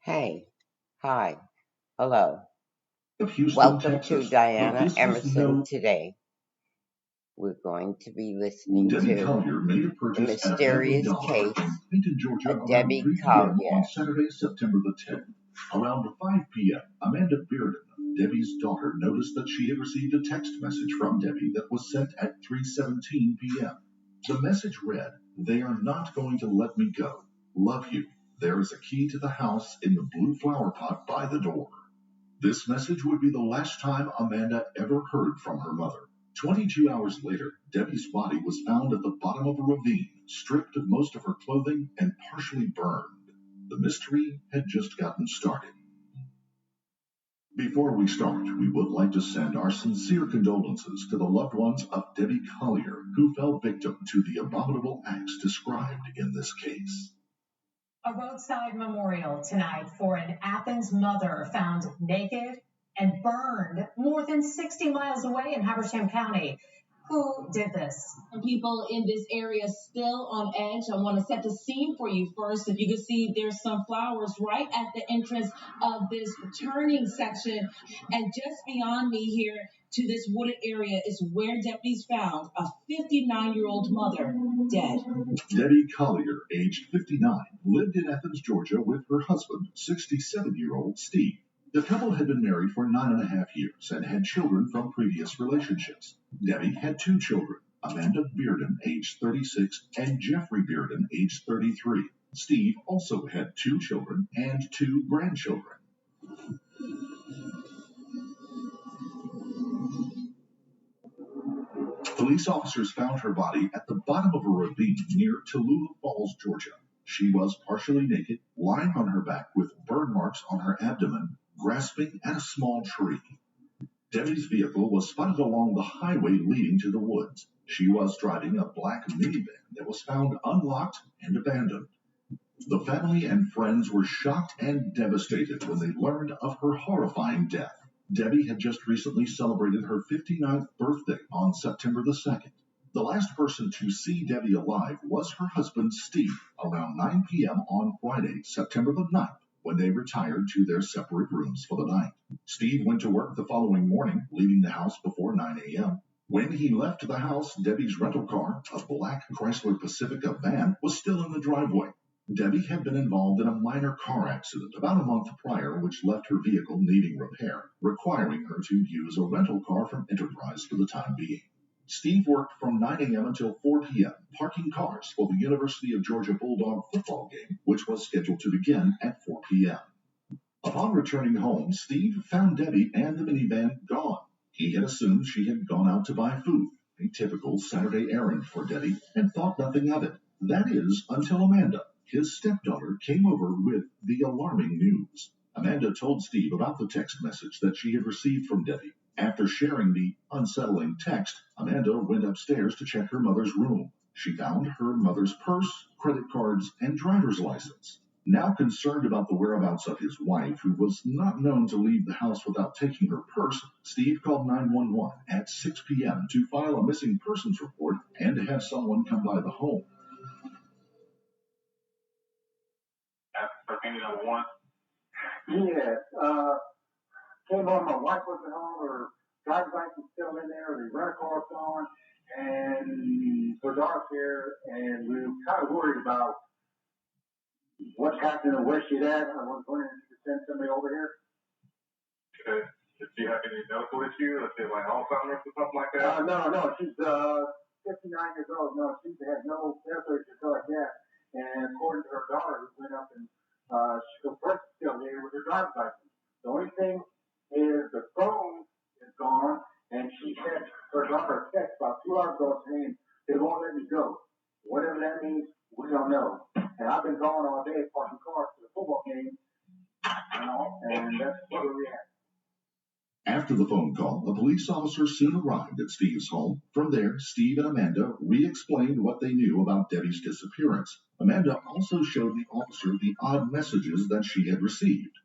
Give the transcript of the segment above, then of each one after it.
Hey, hi, hello. Of Houston, Welcome to Texas. Diana This was Emerson. no. Today we're going to be listening Debbie to Collier made a The purchase at a Family Mysterious Dollar Case in Clayton, Georgia of around Debbie 3 p.m. on Collier. Saturday, September the 10th. Around 5 p.m., Amanda Bearden, Debbie's daughter, noticed that she had received a text message from Debbie that was sent at 3:17 p.m. The message read, "They are not going to let me go. Love you. There is a key to the house in the blue flower pot by the door." This message would be the last time Amanda ever heard from her mother. 22 hours later, Debbie's body was found at the bottom of a ravine, stripped of most of her clothing and partially burned. The mystery had just gotten started. Before we start, we would like to send our sincere condolences to the loved ones of Debbie Collier, who fell victim to the abominable acts described in this case. A roadside memorial tonight for an Athens mother found naked and burned more than 60 miles away in Habersham County. Who did this? People in this area still on edge. I want to set the scene for you first. If you can see, there's some flowers right at the entrance of this turning section. And just beyond me here to this wooded area is where deputies found a 59-year-old mother dead. Debbie Collier, aged 59, lived in Athens, Georgia with her husband, 67-year-old Steve. The couple had been married for 9.5 years and had children from previous relationships. Debbie had 2 children, Amanda Bearden, aged 36, and Jeffrey Bearden, aged 33. Steve also had 2 children and 2 grandchildren. Police officers found her body at the bottom of a ravine near Tallulah Falls, Georgia. She was partially naked, lying on her back with burn marks on her abdomen, grasping at a small tree. Debbie's vehicle was spotted along the highway leading to the woods. She was driving a black minivan that was found unlocked and abandoned. The family and friends were shocked and devastated when they learned of her horrifying death. Debbie had just recently celebrated her 59th birthday on September the 2nd. The last person to see Debbie alive was her husband, Steve, around 9 p.m. on Friday, September the 9th, when they retired to their separate rooms for the night. Steve went to work the following morning, leaving the house before 9 a.m. When he left the house, Debbie's rental car, a black Chrysler Pacifica van, was still in the driveway. Debbie had been involved in a minor car accident about a month prior, which left her vehicle needing repair, requiring her to use a rental car from Enterprise for the time being. Steve worked from 9 a.m. until 4 p.m., parking cars for the University of Georgia Bulldog football game, which was scheduled to begin at 4 p.m. Upon returning home, Steve found Debbie and the minivan gone. He had assumed she had gone out to buy food, a typical Saturday errand for Debbie, and thought nothing of it. That is, until Amanda, his stepdaughter, came over with the alarming news. Amanda told Steve about the text message that she had received from Debbie. After sharing the unsettling text, Amanda went upstairs to check her mother's room. She found her mother's purse, credit cards, and driver's license. Now concerned about the whereabouts of his wife, who was not known to leave the house without taking her purse, Steve called 911 at 6 p.m. to file a missing persons report and to have someone come by the home. Yeah, came home, my wife wasn't home, her driver's license still in there, the rental car's gone, and her daughter's here, and we were kind of worried about what's happening and where she's at. I was wondering if you could send somebody over here. Okay. Does she have any medical issue? Let's say like Alzheimer's or something like that? No, she's 59 years old. No, she has no medical issue like that. And according to her daughter, who went up and her purse is still there with her driver's license. The only thing is the phone is gone, and she sent her daughter a text about 2 hours ago saying they won't let me go. Whatever that means, we don't know. And I've been gone all day parking cars to the football game, and that's where we're at. After the phone call, a police officer soon arrived at Steve's home. From there, Steve and Amanda re-explained what they knew about Debbie's disappearance. Amanda also showed the officer the odd messages that she had received.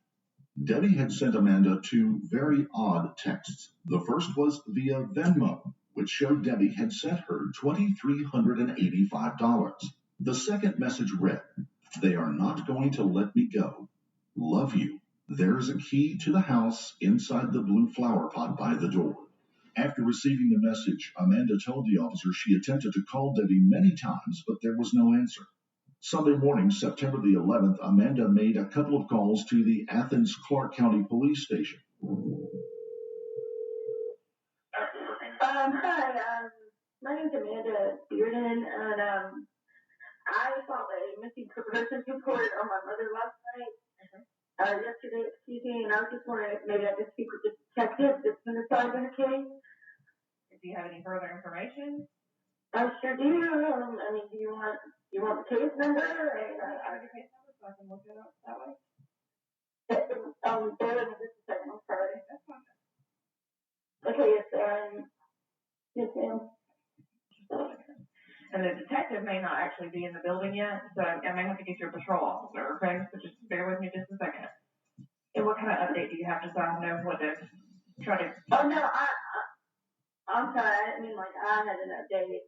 Debbie had sent Amanda 2 very odd texts. The first was via Venmo, which showed Debbie had sent her $2,385. The second message read, "They are not going to let me go. Love you. There's a key to the house inside the blue flower pot by the door. After receiving the message, Amanda told the officer she attempted to call Debbie many times, but there was no answer. Sunday morning, September the 11th, Amanda made a couple of calls to the Athens Clarke County Police Station. Hi, my name's Amanda Bearden, and I filed a missing persons report on my mother last night, yesterday, and I was just wondering if maybe I could speak with the detective that's been assigned to the case. Do you have any further information? I sure do. I mean, do you want the case number? I have the case number so I can look it up that way. Bear with me just a second. I'm sorry. That's fine. Okay, yes, ma'am. And the detective may not actually be in the building yet, so I may have to get your patrol officer, okay? So just bear with me just a second. And what kind of update do you have just so I know what to try to... Oh, no, I'm sorry. I didn't mean like I had an update.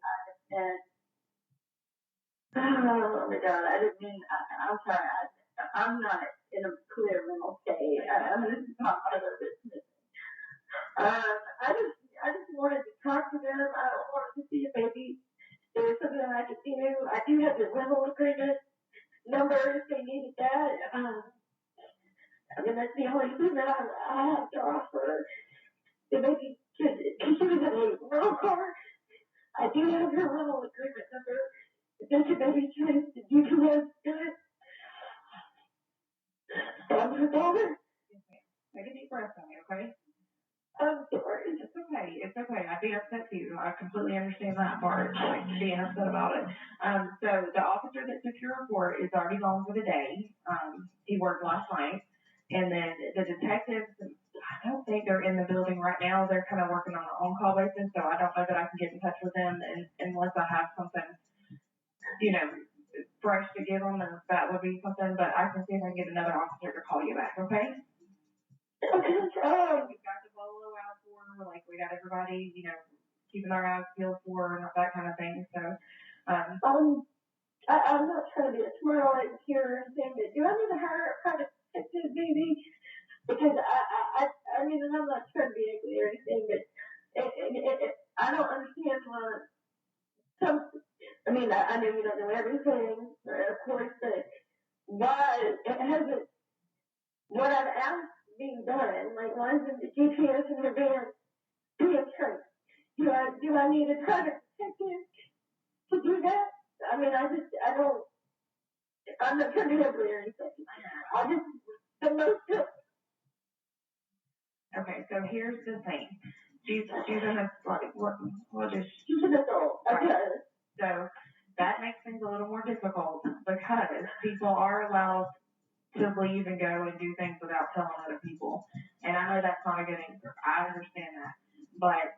Oh, my God. I didn't mean... I'm sorry. I'm not in a clear mental state. This is not my other business. I just wanted to talk to them. I wanted to see if maybe there was something I could do. I do have the rental agreement number if they needed that. I mean, that's the only thing that I have to offer. So maybe because she was in a rental car, I do have her rental agreement number. If they could maybe try to do that. Sounds her daughter. Take a deep breath on me, okay? I'm sorry. It's okay. I'd be upset too. I completely understand that part, like being upset about it. So the officer that took your report is already gone for the day. He worked last night. And then the detectives, I don't think they're in the building right now. They're kind of working on an on-call basis, so I don't know that I can get in touch with them unless I have something, fresh to give them, and that would be something. But I can see if I can get another officer to call you back, okay? Okay. We've got the bolo out for her, like we got everybody, keeping our eyes peeled for her and that kind of thing. So, I'm not trying to be a smart aleck here or anything, but do I need to hire a private detective, maybe? Because I mean, and I'm not trying to be ugly or anything, but I don't understand I mean, I know you don't know everything, of course, but why it hasn't, what I've asked being done, like why isn't the GPS in the van being turned? Do I need a private detective to do that? I mean, I'm not trying to be ugly or anything. The most of. Okay, so here's the thing. She's an She's an adult. Okay. So that makes things a little more difficult because people are allowed to leave and go and do things without telling other people. And I know that's not a good answer. I understand that. But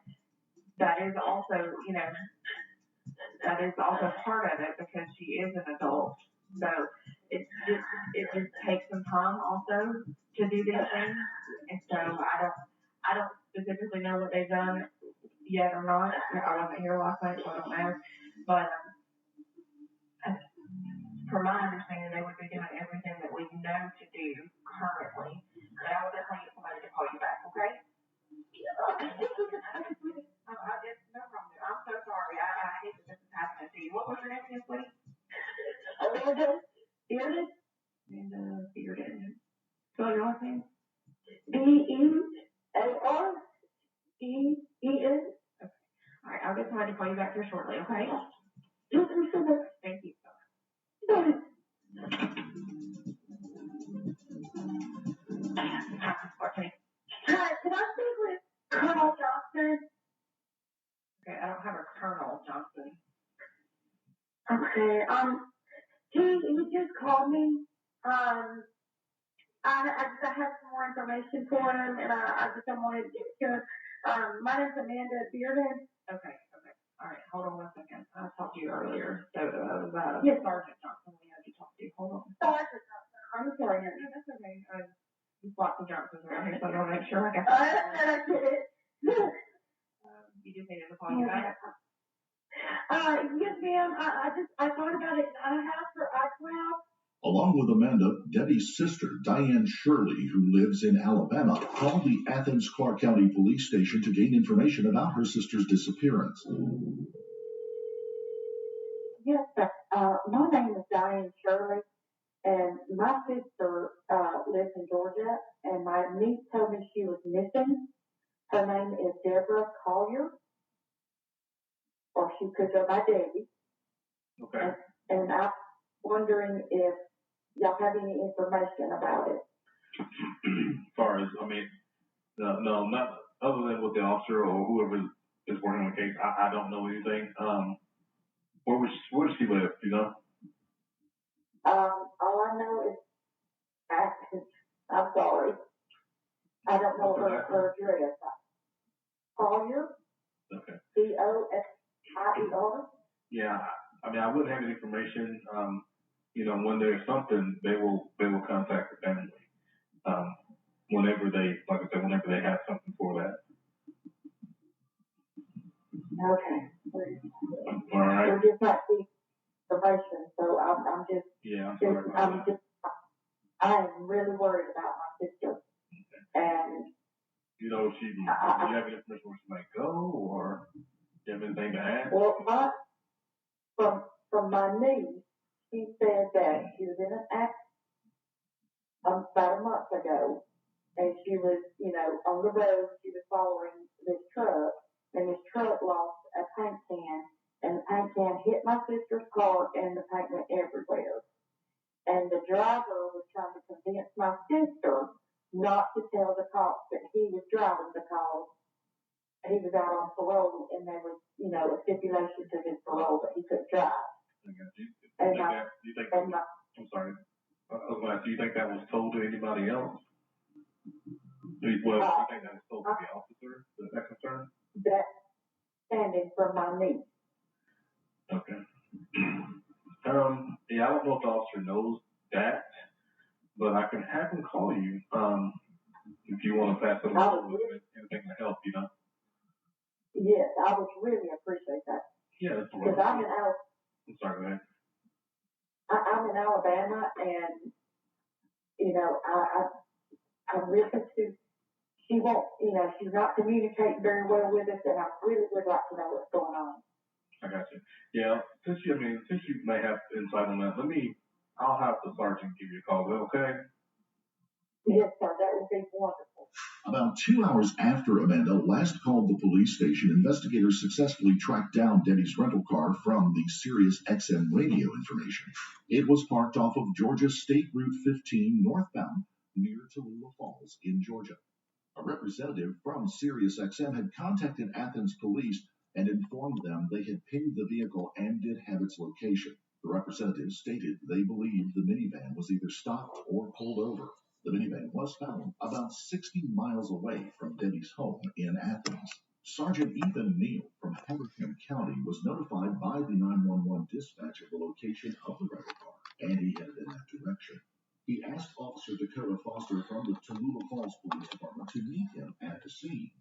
that is also, that is also part of it because she is an adult. So it just takes some time also to do these things. And so I don't specifically know what they've done yet or not. I wasn't here last night, so I don't know. But from my understanding, they would be doing everything that we know to do currently. But I will definitely get somebody to call you back, okay? No problem. I'm so sorry. I hate that this is happening to you. What was your name again, please? Amanda Bearden. Amanda Bearden. Spell your last name? Bearden. Okay. All right. I'll get somebody to call you back here shortly, okay? Thank you so much. Thank you. Bye. Okay. Hi, can I speak with Colonel Johnson? Okay, I don't have a Colonel Johnson. Okay, he just called me. I have some more information for him, and I just wanted to get to him. My name's Amanda Bearden. Okay. All right, hold on one second. I talked to you earlier. So it was yes. Sergeant Johnson we had to talk to. Hold on. Sergeant Johnson. I'm sorry. No, that's okay. There's lots of Johnsons around here, so I want to make sure I got I get it. You just needed to call you back. Yes, ma'am. I thought about it. I have her iCloud, Along with Amanda, Debbie's sister, Diane Shirley, who lives in Alabama, called the Athens-Clarke County Police Station to gain information about her sister's disappearance. Yes, my name is Diane Shirley, and my sister lives in Georgia, and my niece told me she was missing. Her name is Deborah Collier, or she could go by Debbie. Okay. And I'm wondering if y'all have any information about it. As far as, no, not other than with the officer or whoever is working on the case. I don't know anything. Where does she live? Do you know? All I know is, I'm sorry, I don't know her address. Collier. Okay. Collier. Yeah, I wouldn't have any information. When there's something, they will contact the family. Whenever they have something for that. Okay. All right. We're just not seeing information, so I'm just. Yeah, I'm sorry about that. I am really worried about my sister, and. Do you have any information where she might go, or do you have anything to add? Well, from my niece, she said that she was in an accident about a month ago, and she was, on the road. She was following this truck, and this truck lost a paint can, and the paint can hit my sister's car, and the paint went everywhere. And the driver was trying to convince my sister not to tell the cops that he was driving because he was out on parole, and there was, a stipulation to his parole that he couldn't drive. I'm sorry. Do you think that was told to anybody else? Do you think that was told to the officer? Is that concerned? That's standing from my niece. Okay. I don't know if the officer knows that, but I can have him call you. If you want to pass it along with anything to help, Yes, I would really appreciate that. Yeah, that's the because I'm in I'm sorry, go ahead. I'm in Alabama, and I really too. She won't, she's not communicating very well with us, and I really would like to know what's going on. I got you. Yeah, since you may have insight on that, I'll have the sergeant give you a call. Is that okay? Yes, sir. That would be wonderful. About 2 hours after Amanda last called the police station, investigators successfully tracked down Debbie's rental car from the Sirius XM radio information. It was parked off of Georgia State Route 15 northbound near Tallulah Falls in Georgia. A representative from Sirius XM had contacted Athens police and informed them they had pinged the vehicle and did have its location. The representative stated they believed the minivan was either stopped or pulled over. The minivan was found about 60 miles away from Debbie's home in Athens. Sergeant Ethan Neal from Habersham County was notified by the 911 dispatch of the location of the rental car, and he headed in that direction. He asked Officer Dakota Foster from the Tallulah Falls Police Department to meet him at the scene.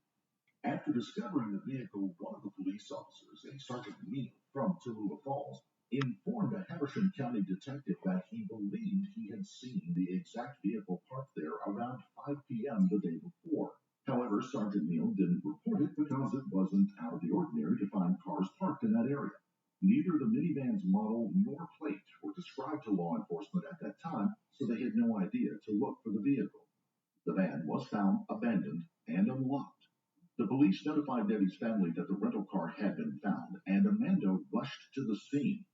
After discovering the vehicle, one of the police officers, a Sergeant Neal from Tallulah Falls, informed a Habersham County detective that he believed he had seen the exact vehicle parked there around 5 p.m. the day before. However, Sergeant Neal didn't report it because it wasn't out of the ordinary to find cars parked in that area. Neither the minivan's model nor plate were described to law enforcement at that time, so they had no idea to look for the vehicle. The van was found abandoned and unlocked. The police notified Debbie's family that the rental car had been found, and Amanda rushed to the scene.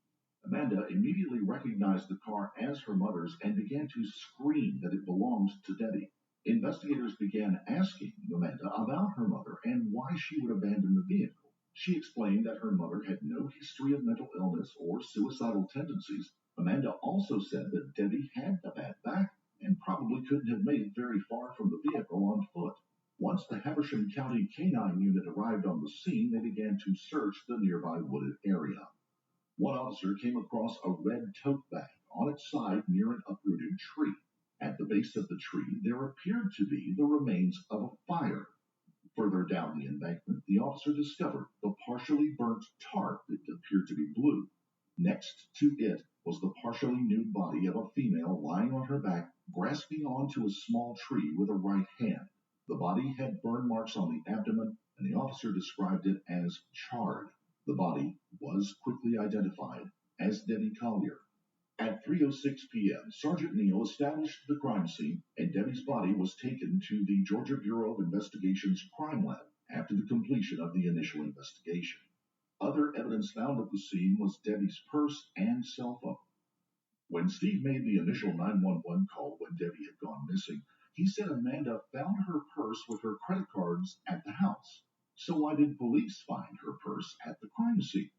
Amanda immediately recognized the car as her mother's and began to scream that it belonged to Debbie. Investigators began asking Amanda about her mother and why she would abandon the vehicle. She explained that her mother had no history of mental illness or suicidal tendencies. Amanda also said that Debbie had a bad back and probably couldn't have made it very far from the vehicle on foot. Once the Habersham County Canine Unit arrived on the scene, they began to search the nearby wooded area. One officer came across a red tote bag on its side near an uprooted tree. At the base of the tree, there appeared to be the remains of a fire. Further down the embankment, the officer discovered the partially burnt tarp that appeared to be blue. Next to it, was the partially nude body of a female lying on her back, grasping onto a small tree with her right hand. The body had burn marks on the abdomen, and the officer described it as charred. The body was quickly identified as Debbie Collier. At 3:06 p.m., Sergeant Neal established the crime scene, and Debbie's body was taken to the Georgia Bureau of Investigation's crime lab after the completion of the initial investigation. Other evidence found at the scene was Debbie's purse and cell phone. When Steve made the initial 911 call when Debbie had gone missing, he said Amanda found her purse with her credit cards at the house. So why did police find her purse at the crime scene?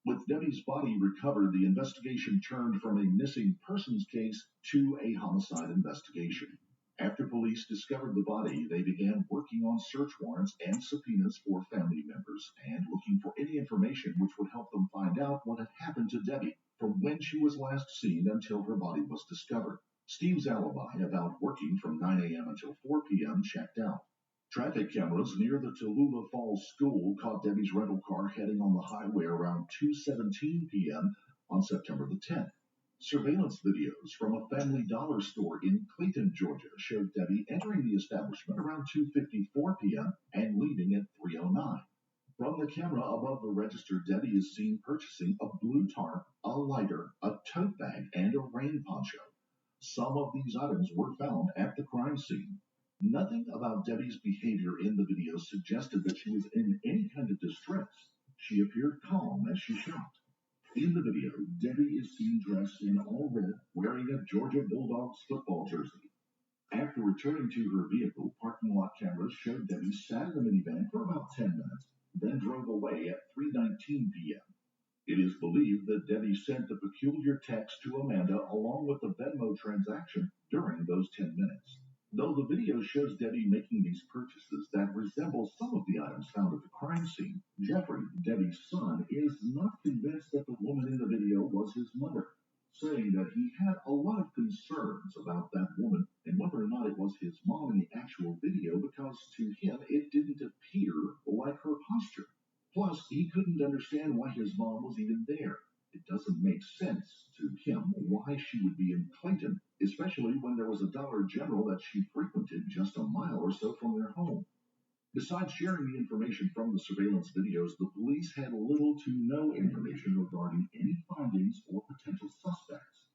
With Debbie's body recovered, the investigation turned from a missing persons case to a homicide investigation. After police discovered the body, they began working on search warrants and subpoenas for family members and looking for any information which would help them find out what had happened to Debbie from when she was last seen until her body was discovered. Steve's alibi about working from 9 a.m. until 4 p.m. checked out. Traffic cameras near the Tallulah Falls School caught Debbie's rental car heading on the highway around 2:17 p.m. on September the 10th. Surveillance videos from a Family Dollar store in Clayton, Georgia, showed Debbie entering the establishment around 2:54 p.m. and leaving at 3:09. From the camera above the register, Debbie is seen purchasing a blue tarp, a lighter, a tote bag, and a rain poncho. Some of these items were found at the crime scene. Nothing about Debbie's behavior in the video suggested that she was in any kind of distress. She appeared calm as she shot. In the video, Debbie is seen dressed in all red, wearing a Georgia Bulldogs football jersey. After returning to her vehicle, parking lot cameras showed Debbie sat in the minivan for about 10 minutes, then drove away at 3:19 p.m. It is believed that Debbie sent the peculiar text to Amanda along with the Venmo transaction during those 10 minutes. Though the video shows Debbie making these purchases that resemble some of the items found at the crime scene, Jeffrey, Debbie's son, is not convinced that the woman in the video was his mother, saying that he had a lot of concerns about that woman and whether or not it was his mom in the actual video because to him it didn't appear like her posture. Plus, he couldn't understand why his mom was even there. It doesn't make sense to him why she would be in Clayton, especially when there was a Dollar General that she frequented just a mile or so from their home. Besides sharing the information from the surveillance videos, the police had little to no information regarding any findings or potential suspects.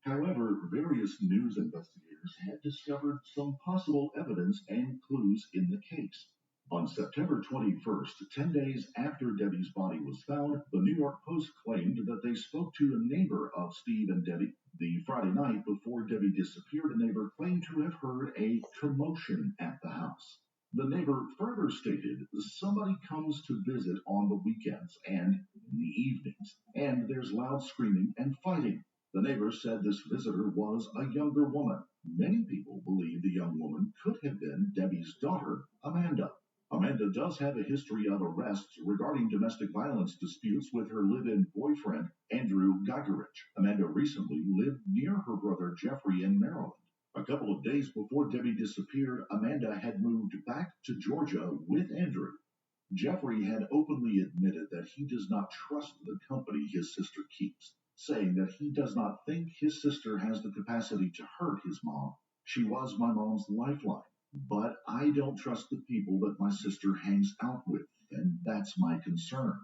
However, various news investigators had discovered some possible evidence and clues in the case. On September 21st, 10 days after Debbie's body was found, the New York Post claimed that they spoke to a neighbor of Steve and Debbie. The Friday night before Debbie disappeared, a neighbor claimed to have heard a commotion at the house. The neighbor further stated somebody comes to visit on the weekends and in the evenings, and there's loud screaming and fighting. The neighbor said this visitor was a younger woman. Many people believe the young woman could have been Debbie's daughter, Amanda. Amanda does have a history of arrests regarding domestic violence disputes with her live-in boyfriend, Andrew Gagarich. Amanda recently lived near her brother Jeffrey in Maryland. A couple of days before Debbie disappeared, Amanda had moved back to Georgia with Andrew. Jeffrey had openly admitted that he does not trust the company his sister keeps, saying that he does not think his sister has the capacity to hurt his mom. She was my mom's lifeline. But I don't trust the people that my sister hangs out with, and that's my concern.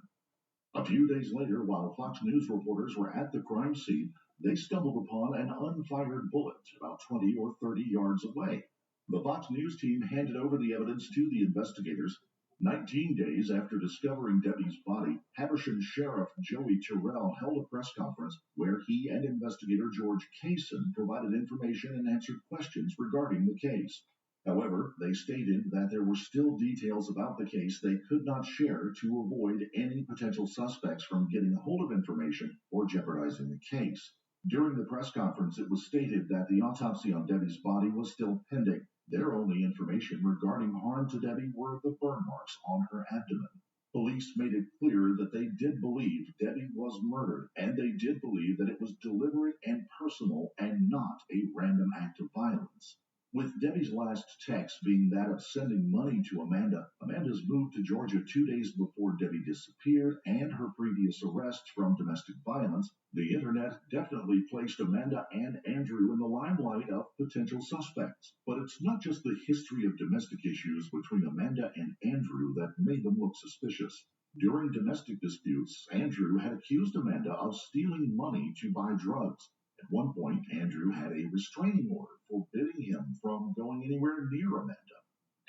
A few days later, while Fox News reporters were at the crime scene, they stumbled upon an unfired bullet about 20 or 30 yards away. The Fox News team handed over the evidence to the investigators. 19 days after discovering Debbie's body, Habersham Sheriff Joey Terrell held a press conference where he and investigator George Kaysen provided information and answered questions regarding the case. However, they stated that there were still details about the case they could not share to avoid any potential suspects from getting a hold of information or jeopardizing the case. During the press conference, it was stated that the autopsy on Debbie's body was still pending. Their only information regarding harm to Debbie were the burn marks on her abdomen. Police made it clear that they did believe Debbie was murdered, and they did believe that it was deliberate and personal and not a random act of violence. With Debbie's last text being that of sending money to Amanda, Amanda's move to Georgia 2 days before Debbie disappeared and her previous arrest from domestic violence, the internet definitely placed Amanda and Andrew in the limelight of potential suspects. But it's not just the history of domestic issues between Amanda and Andrew that made them look suspicious. During domestic disputes, Andrew had accused Amanda of stealing money to buy drugs. At one point, Andrew had a restraining order forbidding him from going anywhere near Amanda.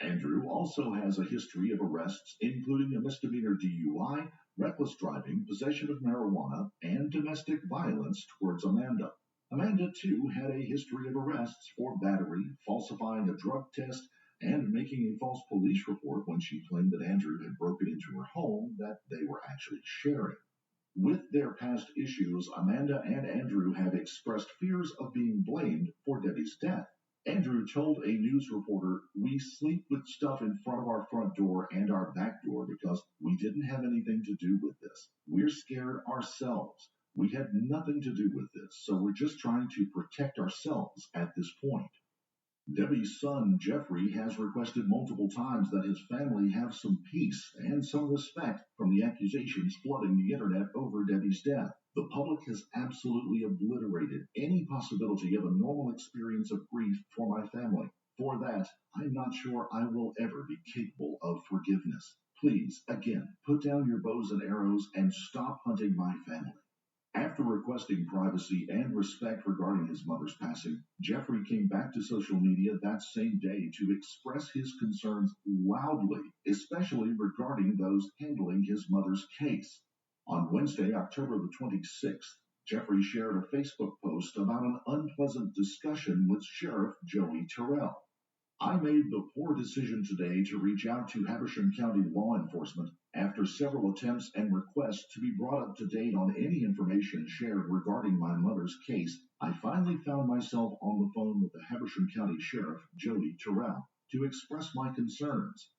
Andrew also has a history of arrests, including a misdemeanor DUI, reckless driving, possession of marijuana, and domestic violence towards Amanda. Amanda, too, had a history of arrests for battery, falsifying a drug test, and making a false police report when she claimed that Andrew had broken into her home that they were actually sharing. With their past issues, Amanda and Andrew have expressed fears of being blamed for Debbie's death. Andrew told a news reporter, "We sleep with stuff in front of our front door and our back door because we didn't have anything to do with this. We're scared ourselves. We had nothing to do with this, so we're just trying to protect ourselves at this point." Debbie's son, Jeffrey, has requested multiple times that his family have some peace and some respect from the accusations flooding the internet over Debbie's death. The public has absolutely obliterated any possibility of a normal experience of grief for my family. For that, I'm not sure I will ever be capable of forgiveness. Please, again, put down your bows and arrows and stop hunting my family. After requesting privacy and respect regarding his mother's passing, Jeffrey came back to social media that same day to express his concerns loudly, especially regarding those handling his mother's case. On Wednesday, October the 26th, Jeffrey shared a Facebook post about an unpleasant discussion with Sheriff Joey Terrell. "I made the poor decision today to reach out to Habersham County law enforcement after several attempts and requests to be brought up to date on any information shared regarding my mother's case. I finally found myself on the phone with the Habersham County Sheriff, Joey Terrell, to express my concerns.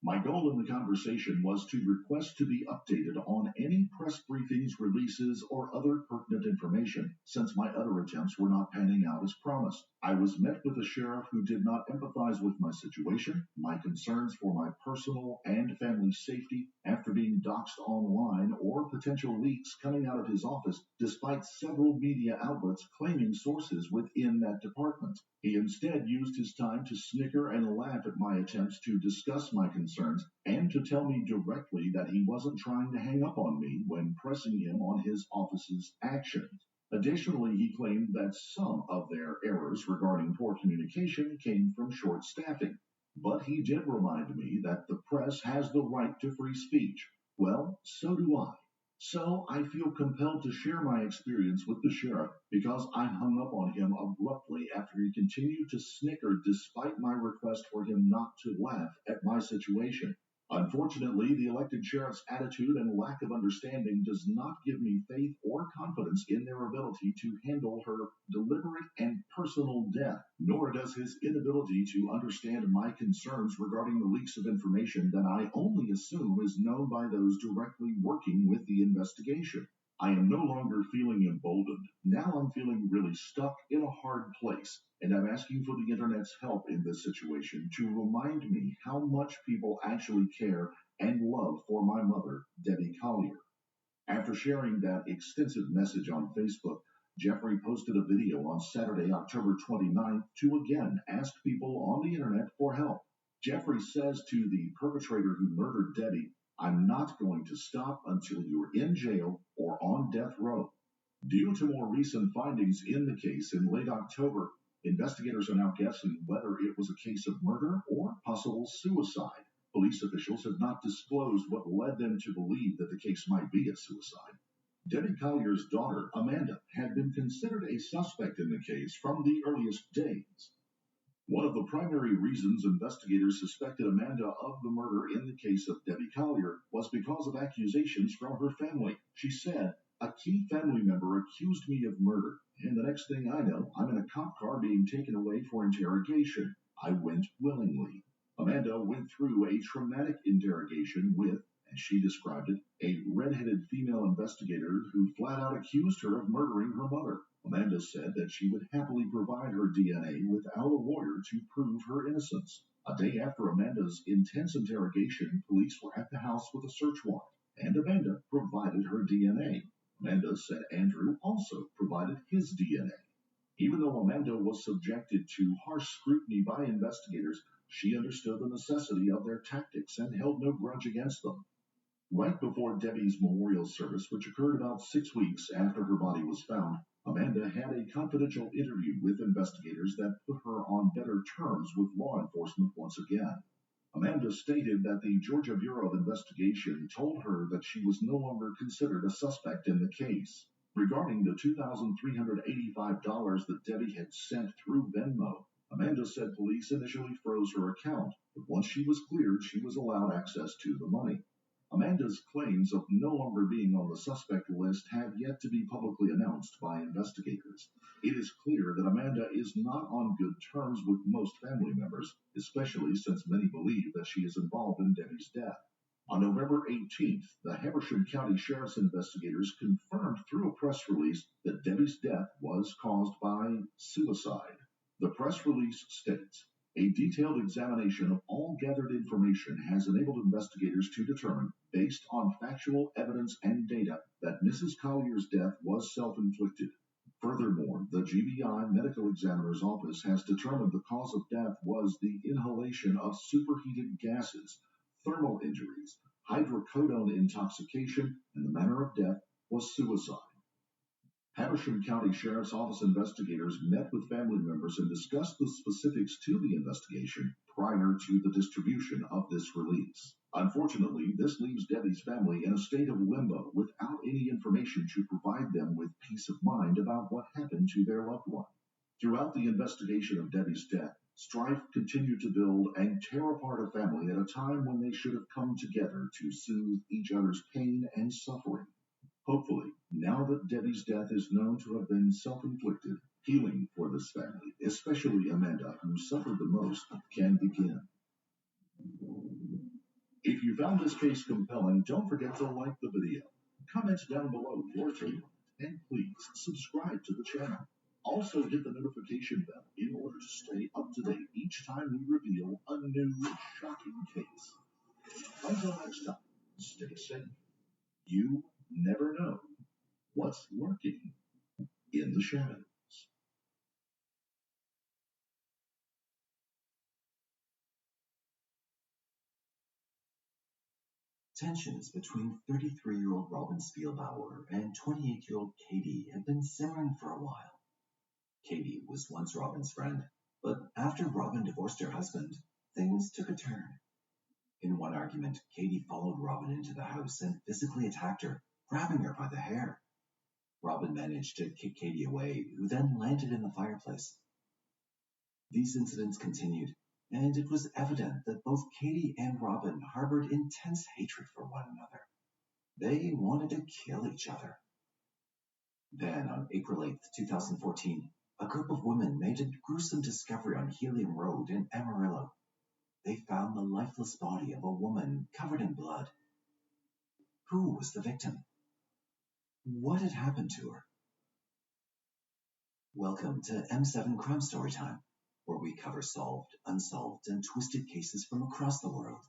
My goal in the conversation was to request to be updated on any press briefings, releases, or other pertinent information, since my other attempts were not panning out as promised. I was met with a sheriff who did not empathize with my situation, my concerns for my personal and family safety after being doxxed online, or potential leaks coming out of his office, despite several media outlets claiming sources within that department. He instead used his time to snicker and laugh at my attempts to discuss my concerns and to tell me directly that he wasn't trying to hang up on me when pressing him on his office's actions. Additionally, he claimed that some of their errors regarding poor communication came from short staffing. But he did remind me that the press has the right to free speech. Well, so do I. So I feel compelled to share my experience with the sheriff because I hung up on him abruptly after he continued to snicker despite my request for him not to laugh at my situation. Unfortunately, the elected sheriff's attitude and lack of understanding does not give me faith or confidence in their ability to handle her deliberate and personal death, nor does his inability to understand my concerns regarding the leaks of information that I only assume is known by those directly working with the investigation. I am no longer feeling emboldened. Now I'm feeling really stuck in a hard place, and I'm asking for the internet's help in this situation to remind me how much people actually care and love for my mother, Debbie Collier." After sharing that extensive message on Facebook, Jeffrey posted a video on Saturday, October 29th, to again ask people on the internet for help. Jeffrey says to the perpetrator who murdered Debbie, "I'm not going to stop until you're in jail or on death row." Due to more recent findings in the case in late October, investigators are now guessing whether it was a case of murder or possible suicide. Police officials have not disclosed what led them to believe that the case might be a suicide. Debbie Collier's daughter, Amanda, had been considered a suspect in the case from the earliest days. One of the primary reasons investigators suspected Amanda of the murder in the case of Debbie Collier was because of accusations from her family. She said, "A key family member accused me of murder, and the next thing I know, I'm in a cop car being taken away for interrogation. I went willingly." Amanda went through a traumatic interrogation with, as she described it, a red-headed female investigator who flat out accused her of murdering her mother. Amanda said that she would happily provide her DNA without a lawyer to prove her innocence. A day after Amanda's intense interrogation, police were at the house with a search warrant, and Amanda provided her DNA. Amanda said Andrew also provided his DNA. Even though Amanda was subjected to harsh scrutiny by investigators, she understood the necessity of their tactics and held no grudge against them. Right before Debbie's memorial service, which occurred about 6 weeks after her body was found, Amanda had a confidential interview with investigators that put her on better terms with law enforcement once again. Amanda stated that the Georgia Bureau of Investigation told her that she was no longer considered a suspect in the case. Regarding the $2,385 that Debbie had sent through Venmo, Amanda said police initially froze her account, but once she was cleared, she was allowed access to the money. Amanda's claims of no longer being on the suspect list have yet to be publicly announced by investigators. It is clear that Amanda is not on good terms with most family members, especially since many believe that she is involved in Debbie's death. On November 18th, the Habersham County Sheriff's investigators confirmed through a press release that Debbie's death was caused by suicide. The press release states, "A detailed examination of all gathered information has enabled investigators to determine, based on factual evidence and data, that Mrs. Collier's death was self-inflicted. Furthermore, the GBI Medical Examiner's Office has determined the cause of death was the inhalation of superheated gases, thermal injuries, hydrocodone intoxication, and the manner of death was suicide." Habersham County Sheriff's Office investigators met with family members and discussed the specifics to the investigation prior to the distribution of this release. Unfortunately, this leaves Debbie's family in a state of limbo without any information to provide them with peace of mind about what happened to their loved one. Throughout the investigation of Debbie's death, strife continued to build and tear apart a family at a time when they should have come together to soothe each other's pain and suffering. Hopefully, now that Debbie's death is known to have been self-inflicted, healing for this family, especially Amanda, who suffered the most, can begin. If you found this case compelling, don't forget to like the video, comment down below your take, and please subscribe to the channel. Also hit the notification bell in order to stay up to date each time we reveal a new shocking case. Until next time, stay safe. You never know what's lurking in the shadows. Tensions between 33-year-old Robin Spielbauer and 28-year-old Katie had been simmering for a while. Katie was once Robin's friend, but after Robin divorced her husband, things took a turn. In one argument, Katie followed Robin into the house and physically attacked her, grabbing her by the hair. Robin managed to kick Katie away, who then landed in the fireplace. These incidents continued, and it was evident that both Katie and Robin harbored intense hatred for one another. They wanted to kill each other. Then, on April 8, 2014, a group of women made a gruesome discovery on Helium Road in Amarillo. They found the lifeless body of a woman covered in blood. Who was the victim? What had happened to her? Welcome to M7 Crime Story Time, where we cover solved, unsolved, and twisted cases from across the world.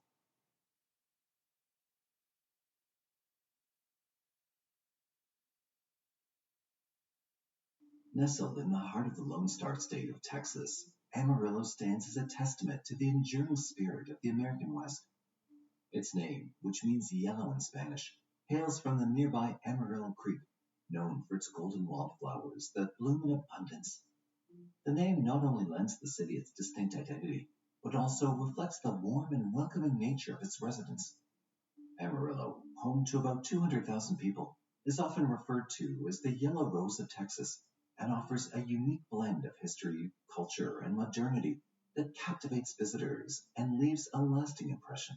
Nestled in the heart of the Lone Star State of Texas, Amarillo stands as a testament to the enduring spirit of the American West. Its name, which means yellow in Spanish, hails from the nearby Amarillo Creek, known for its golden wildflowers that bloom in abundance. The name not only lends the city its distinct identity, but also reflects the warm and welcoming nature of its residents. Amarillo, home to about 200,000 people, is often referred to as the Yellow Rose of Texas and offers a unique blend of history, culture, and modernity that captivates visitors and leaves a lasting impression.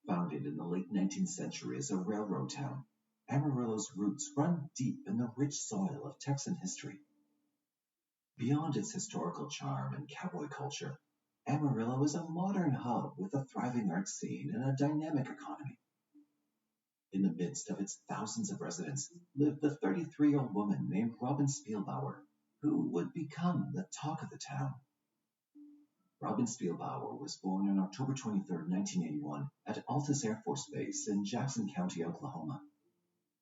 Founded in the late 19th century as a railroad town, Amarillo's roots run deep in the rich soil of Texan history. Beyond its historical charm and cowboy culture, Amarillo is a modern hub with a thriving art scene and a dynamic economy. In the midst of its thousands of residents lived the 33-year-old woman named Robin Spielbauer, who would become the talk of the town. Robin Spielbauer was born on October 23, 1981, at Altus Air Force Base in Jackson County, Oklahoma.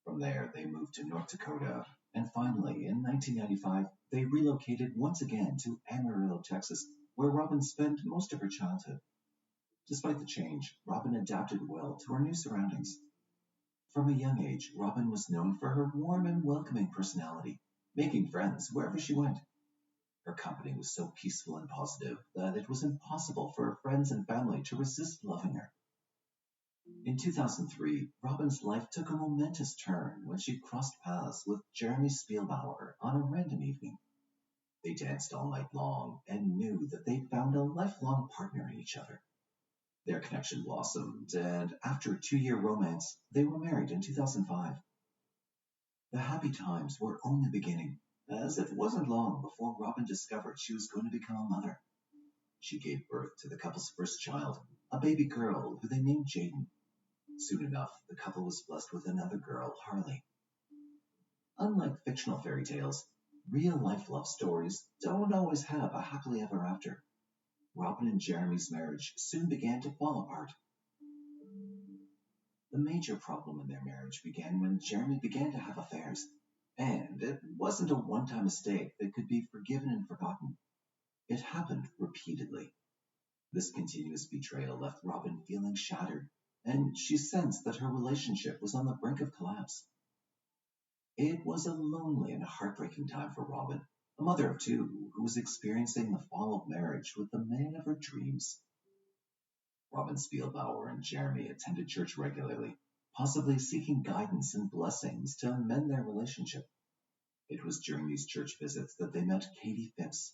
From there, they moved to North Dakota, and finally, in 1995, they relocated once again to Amarillo, Texas, where Robin spent most of her childhood. Despite the change, Robin adapted well to her new surroundings. From a young age, Robin was known for her warm and welcoming personality, making friends wherever she went. Her company was so peaceful and positive that it was impossible for her friends and family to resist loving her. In 2003, Robin's life took a momentous turn when she crossed paths with Jeremy Spielbauer on a random evening. They danced all night long and knew that they'd found a lifelong partner in each other. Their connection blossomed, and after a 2-year romance, they were married in 2005. The happy times were only beginning, as it wasn't long before Robin discovered she was going to become a mother. She gave birth to the couple's first child, a baby girl who they named Jaden. Soon enough, the couple was blessed with another girl, Harley. Unlike fictional fairy tales, real-life love stories don't always have a happily ever after. Robin and Jeremy's marriage soon began to fall apart. The major problem in their marriage began when Jeremy began to have affairs, and it wasn't a one-time mistake that could be forgiven and forgotten. It happened repeatedly. This continuous betrayal left Robin feeling shattered, and she sensed that her relationship was on the brink of collapse. It was a lonely and heartbreaking time for Robin, a mother of 2 who was experiencing the fall of marriage with the man of her dreams. Robin Spielbauer and Jeremy attended church regularly, possibly seeking guidance and blessings to mend their relationship. It was during these church visits that they met Katie Phipps.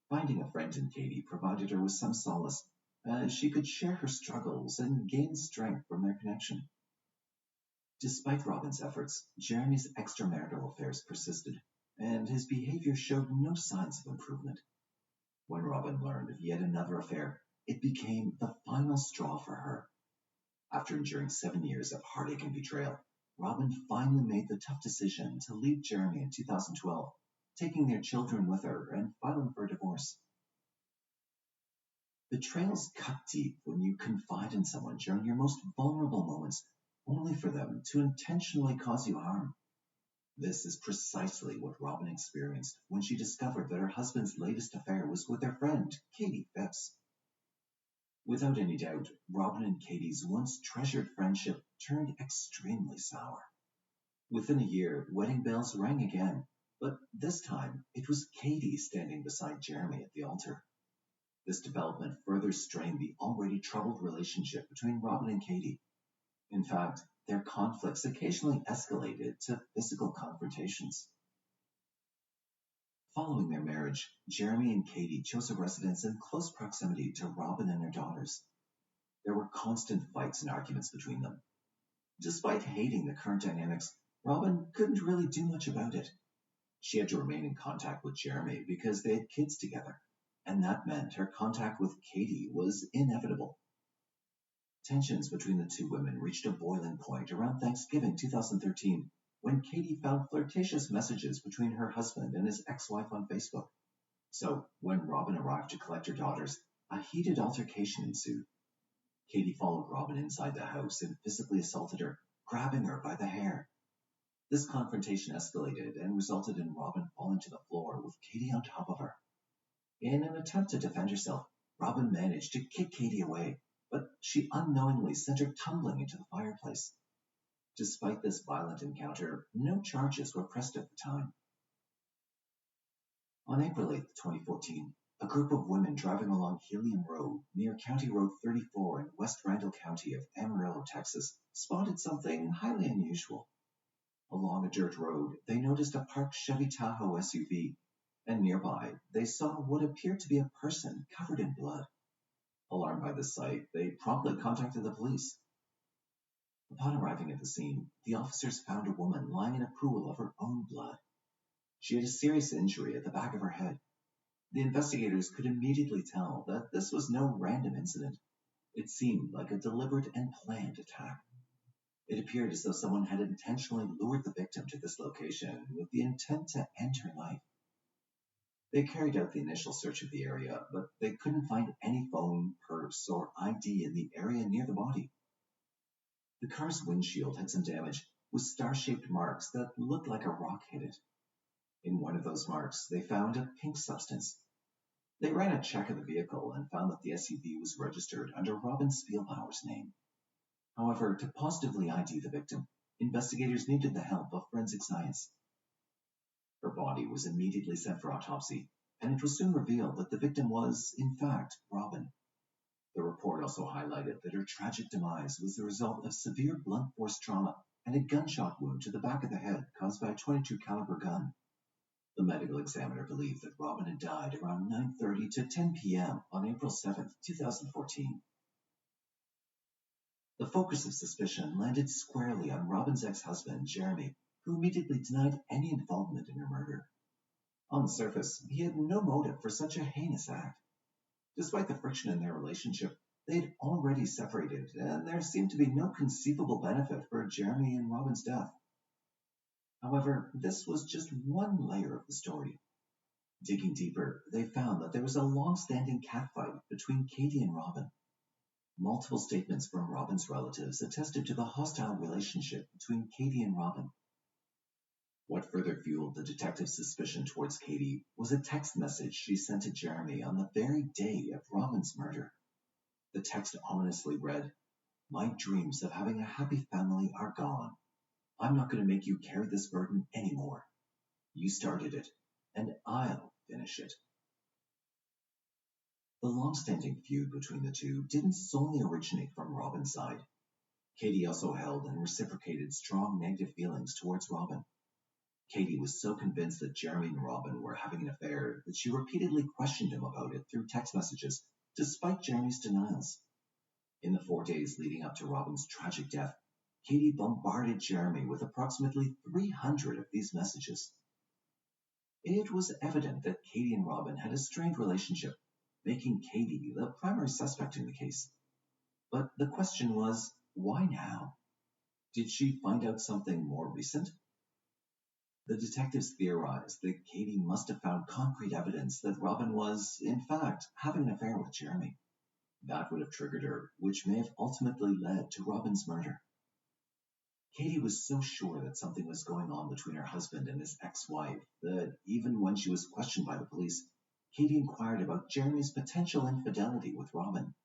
Finding a friend in Katie provided her with some solace, as she could share her struggles and gain strength from their connection. Despite Robin's efforts, Jeremy's extramarital affairs persisted, and his behavior showed no signs of improvement. When Robin learned of yet another affair, it became the final straw for her. After enduring 7 years of heartache and betrayal, Robin finally made the tough decision to leave Jeremy in 2012, taking their children with her and filing for a divorce. Betrayals cut deep when you confide in someone during your most vulnerable moments, only for them to intentionally cause you harm. This is precisely what Robin experienced when she discovered that her husband's latest affair was with their friend, Katie Phipps. Without any doubt, Robin and Katie's once treasured friendship turned extremely sour. Within a year, wedding bells rang again, but this time it was Katie standing beside Jeremy at the altar. This development further strained the already troubled relationship between Robin and Katie. In fact, their conflicts occasionally escalated to physical confrontations. Following their marriage, Jeremy and Katie chose a residence in close proximity to Robin and her daughters. There were constant fights and arguments between them. Despite hating the current dynamics, Robin couldn't really do much about it. She had to remain in contact with Jeremy because they had kids together, and that meant her contact with Katie was inevitable. Tensions between the 2 women reached a boiling point around Thanksgiving 2013, when Katie found flirtatious messages between her husband and his ex-wife on Facebook. So, when Robin arrived to collect her daughters, a heated altercation ensued. Katie followed Robin inside the house and physically assaulted her, grabbing her by the hair. This confrontation escalated and resulted in Robin falling to the floor with Katie on top of her. In an attempt to defend herself, Robin managed to kick Katie away, but she unknowingly sent her tumbling into the fireplace. Despite this violent encounter, no charges were pressed at the time. On April 8, 2014, a group of women driving along Helium Road near County Road 34 in West Randall County of Amarillo, Texas, spotted something highly unusual. Along a dirt road, they noticed a parked Chevy Tahoe SUV, and nearby, they saw what appeared to be a person covered in blood. Alarmed by the sight, they promptly contacted the police. Upon arriving at the scene, the officers found a woman lying in a pool of her own blood. She had a serious injury at the back of her head. The investigators could immediately tell that this was no random incident. It seemed like a deliberate and planned attack. It appeared as though someone had intentionally lured the victim to this location with the intent to end her life. They carried out the initial search of the area, but they couldn't find any phone, purse, or ID in the area near the body. The car's windshield had some damage, with star-shaped marks that looked like a rock hit it. In one of those marks, they found a pink substance. They ran a check of the vehicle and found that the SUV was registered under Robin Spielbauer's name. However, to positively ID the victim, investigators needed the help of forensic science. Her body was immediately sent for autopsy, and it was soon revealed that the victim was, in fact, Robin. The report also highlighted that her tragic demise was the result of severe blunt force trauma and a gunshot wound to the back of the head caused by a .22 caliber gun. The medical examiner believed that Robin had died around 9:30 to 10 p.m. on April 7, 2014. The focus of suspicion landed squarely on Robin's ex-husband, Jeremy, who immediately denied any involvement in her murder. On the surface, he had no motive for such a heinous act. Despite the friction in their relationship, they had already separated, and there seemed to be no conceivable benefit for Jeremy and Robin's death. However, this was just one layer of the story. Digging deeper, they found that there was a long-standing catfight between Katie and Robin. Multiple statements from Robin's relatives attested to the hostile relationship between Katie and Robin. What further fueled the detective's suspicion towards Katie was a text message she sent to Jeremy on the very day of Robin's murder. The text ominously read, "My dreams of having a happy family are gone. I'm not going to make you carry this burden anymore. You started it, and I'll finish it." The long-standing feud between the two didn't solely originate from Robin's side. Katie also held and reciprocated strong negative feelings towards Robin. Katie was so convinced that Jeremy and Robin were having an affair that she repeatedly questioned him about it through text messages, despite Jeremy's denials. In the 4 days leading up to Robin's tragic death, Katie bombarded Jeremy with approximately 300 of these messages. It was evident that Katie and Robin had a strained relationship, making Katie the primary suspect in the case. But the question was, why now? Did she find out something more recent? The detectives theorized that Katie must have found concrete evidence that Robin was, in fact, having an affair with Jeremy. That would have triggered her, which may have ultimately led to Robin's murder. Katie was so sure that something was going on between her husband and his ex-wife that even when she was questioned by the police, Katie inquired about Jeremy's potential infidelity with Robin.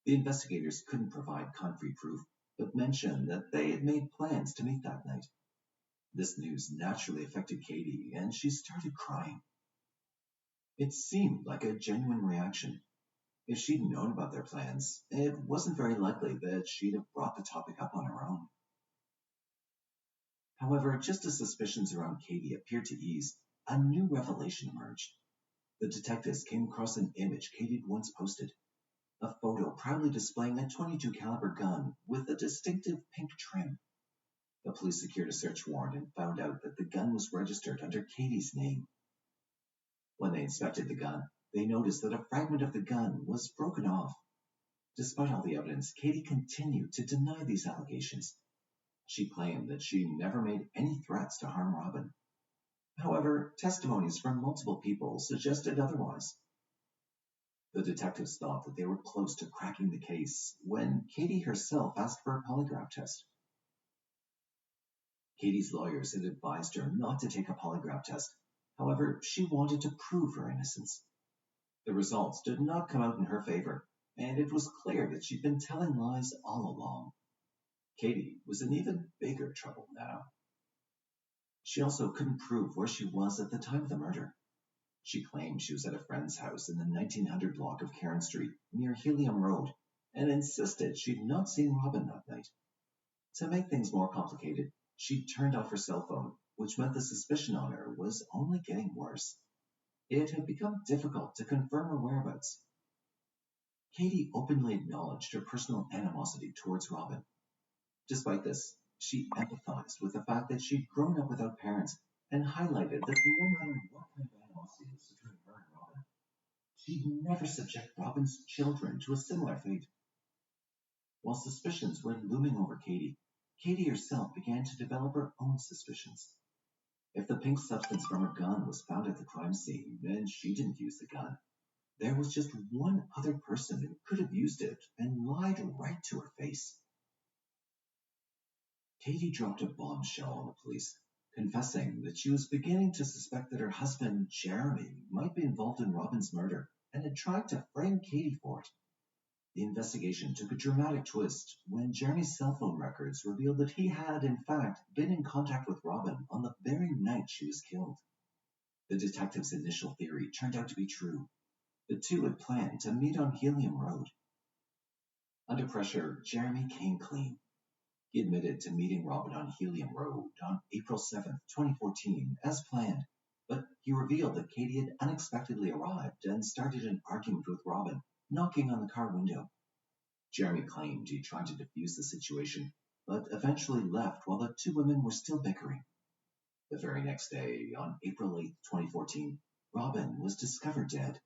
The investigators couldn't provide concrete proof, but mentioned that they had made plans to meet that night. This news naturally affected Katie, and she started crying. It seemed like a genuine reaction. If she'd known about their plans, it wasn't very likely that she'd have brought the topic up on her own. However, just as suspicions around Katie appeared to ease, a new revelation emerged. The detectives came across an image Katie had once posted, a photo proudly displaying a .22 caliber gun with a distinctive pink trim. The police secured a search warrant and found out that the gun was registered under Katie's name. When they inspected the gun, they noticed that a fragment of the gun was broken off. Despite all the evidence, Katie continued to deny these allegations. She claimed that she never made any threats to harm Robin. However, testimonies from multiple people suggested otherwise. The detectives thought that they were close to cracking the case when Katie herself asked for a polygraph test. Katie's lawyers had advised her not to take a polygraph test. However, she wanted to prove her innocence. The results did not come out in her favor, and it was clear that she'd been telling lies all along. Katie was in even bigger trouble now. She also couldn't prove where she was at the time of the murder. She claimed she was at a friend's house in the 1900 block of Cairn Street, near Helium Road, and insisted she'd not seen Robin that night. To make things more complicated, she turned off her cell phone, which meant the suspicion on her was only getting worse. It had become difficult to confirm her whereabouts. Katie openly acknowledged her personal animosity towards Robin. Despite this, she empathized with the fact that she'd grown up without parents and highlighted that no matter what kind of animosity was between her and Robin, she'd never subject Robin's children to a similar fate. While suspicions were looming over Katie, Katie herself began to develop her own suspicions. If the pink substance from her gun was found at the crime scene and she didn't use the gun, there was just one other person who could have used it and lied right to her face. Katie dropped a bombshell on the police, confessing that she was beginning to suspect that her husband, Jeremy, might be involved in Robin's murder and had tried to frame Katie for it. The investigation took a dramatic twist when Jeremy's cell phone records revealed that he had, in fact, been in contact with Robin on the very night she was killed. The detective's initial theory turned out to be true. The two had planned to meet on Helium Road. Under pressure, Jeremy came clean. He admitted to meeting Robin on Helium Road on April 7, 2014, as planned, but he revealed that Katie had unexpectedly arrived and started an argument with Robin, knocking on the car window. Jeremy claimed he tried to defuse the situation, but eventually left while the two women were still bickering. The very next day, on April 8, 2014, Robin was discovered dead.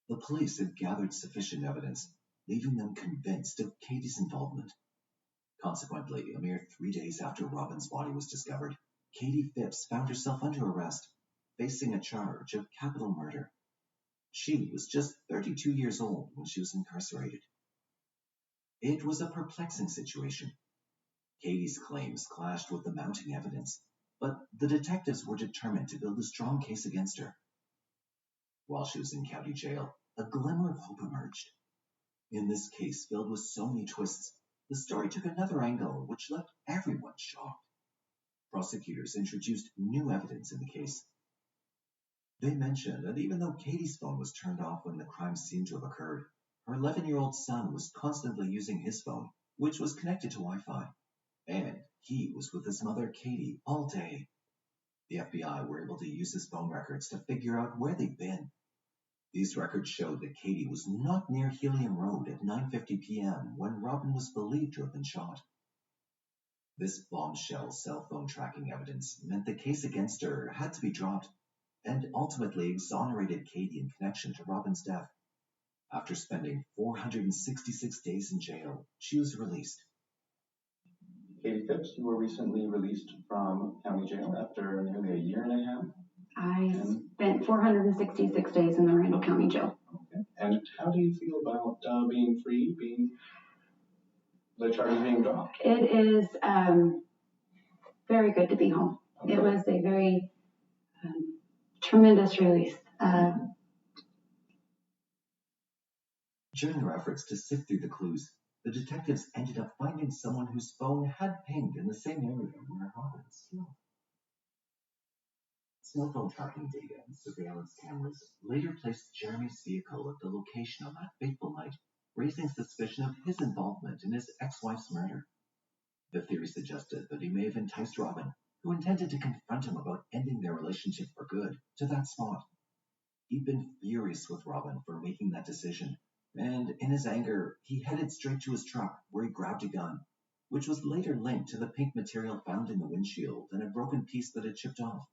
The police had gathered sufficient evidence, leaving them convinced of Katie's involvement. Consequently, a mere 3 days after Robin's body was discovered, Katie Phipps found herself under arrest, facing a charge of capital murder. She was just 32 years old when she was incarcerated. It was a perplexing situation. Katie's claims clashed with the mounting evidence, but the detectives were determined to build a strong case against her. While she was in county jail, a glimmer of hope emerged. In this case filled with so many twists, the story took another angle which left everyone shocked. Prosecutors introduced new evidence in the case. They mentioned that even though Katie's phone was turned off when the crime seemed to have occurred, her 11-year-old son was constantly using his phone, which was connected to Wi-Fi, and he was with his mother, Katie, all day. The FBI were able to use his phone records to figure out where they'd been. These records showed that Katie was not near Helium Road at 9:50 p.m. when Robin was believed to have been shot. This bombshell cell phone tracking evidence meant the case against her had to be dropped, and ultimately exonerated Katie in connection to Robin's death. After spending 466 days in jail, she was released. Katie Phipps, you were recently released from county jail after nearly a year and a half. I spent 466 days in the Randall County Jail. Okay. And how do you feel about being free, the charges being dropped? It is very good to be home. Okay. It was a very tremendous release. During their efforts to sift through the clues, the detectives ended up finding someone whose phone had pinged in the same area where Robin was killed. Cell phone tracking data and surveillance cameras later placed Jeremy's vehicle at the location on that fateful night, raising suspicion of his involvement in his ex-wife's murder. The theory suggested that he may have enticed Robin, who intended to confront him about ending their relationship for good, to that spot. He'd been furious with Robin for making that decision, and in his anger, he headed straight to his truck where he grabbed a gun, which was later linked to the pink material found in the windshield and a broken piece that had chipped off.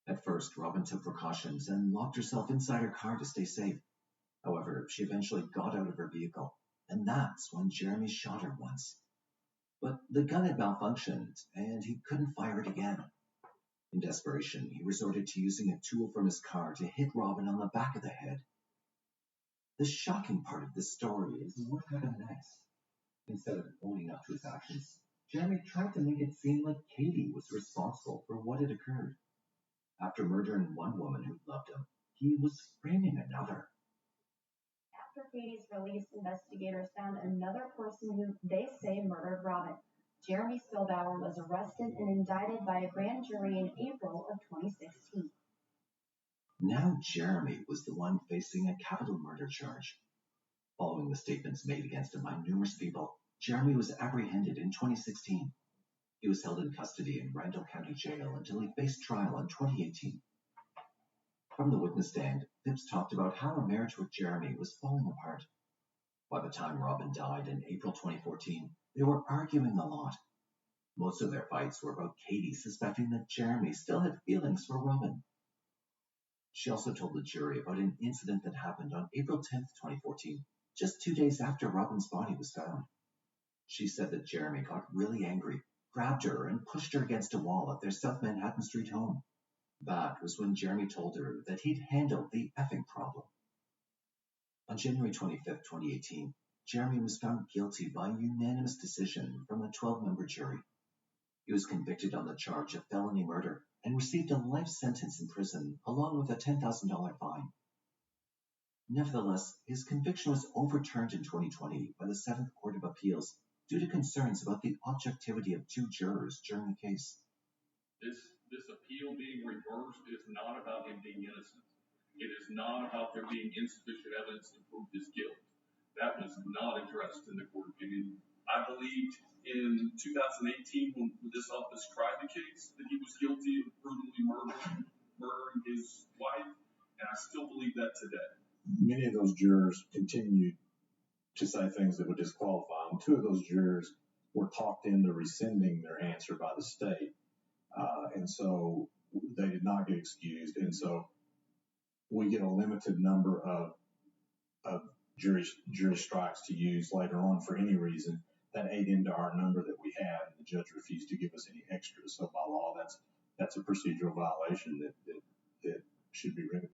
At first, Robin took precautions and locked herself inside her car to stay safe. However, she eventually got out of her vehicle, and that's when Jeremy shot her once. But the gun had malfunctioned, and he couldn't fire it again. In desperation, he resorted to using a tool from his car to hit Robin on the back of the head. The shocking part of this story is what happened next. Instead of owning up to his actions, Jeremy tried to make it seem like Katie was responsible for what had occurred. After murdering one woman who loved him, he was framing another. After Katie's release, investigators found another person who they say murdered Robin. Jeremy Spielbauer was arrested and indicted by a grand jury in April of 2016. Now Jeremy was the one facing a capital murder charge. Following the statements made against him by numerous people, Jeremy was apprehended in 2016. He was held in custody in Randall County Jail until he faced trial in 2018. From the witness stand, Phipps talked about how her marriage with Jeremy was falling apart. By the time Robin died in April 2014, they were arguing a lot. Most of their fights were about Katie suspecting that Jeremy still had feelings for Robin. She also told the jury about an incident that happened on April 10, 2014, just 2 days after Robin's body was found. She said that Jeremy got really angry, grabbed her, and pushed her against a wall at their South Manhattan Street home. That was when Jeremy told her that he'd handled the effing problem. On January 25, 2018, Jeremy was found guilty by unanimous decision from a 12-member jury. He was convicted on the charge of felony murder and received a life sentence in prison along with a $10,000 fine. Nevertheless, his conviction was overturned in 2020 by the 7th Court of Appeals due to concerns about the objectivity of 2 jurors during the case. This appeal being reversed is not about him being innocent. It is not about there being insufficient evidence to prove his guilt. That was not addressed in the court opinion. I believed in 2018 when this office tried the case that he was guilty of brutally murdering his wife, and I still believe that today. Many of those jurors continued to say things that would disqualify them. 2 of those jurors were talked into rescinding their answer by the state, and so they did not get excused. And so we get a limited number of jury strikes to use later on for any reason that ate into our number that we had, and the judge refused to give us any extras. So by law, that's a procedural violation that should be remedied.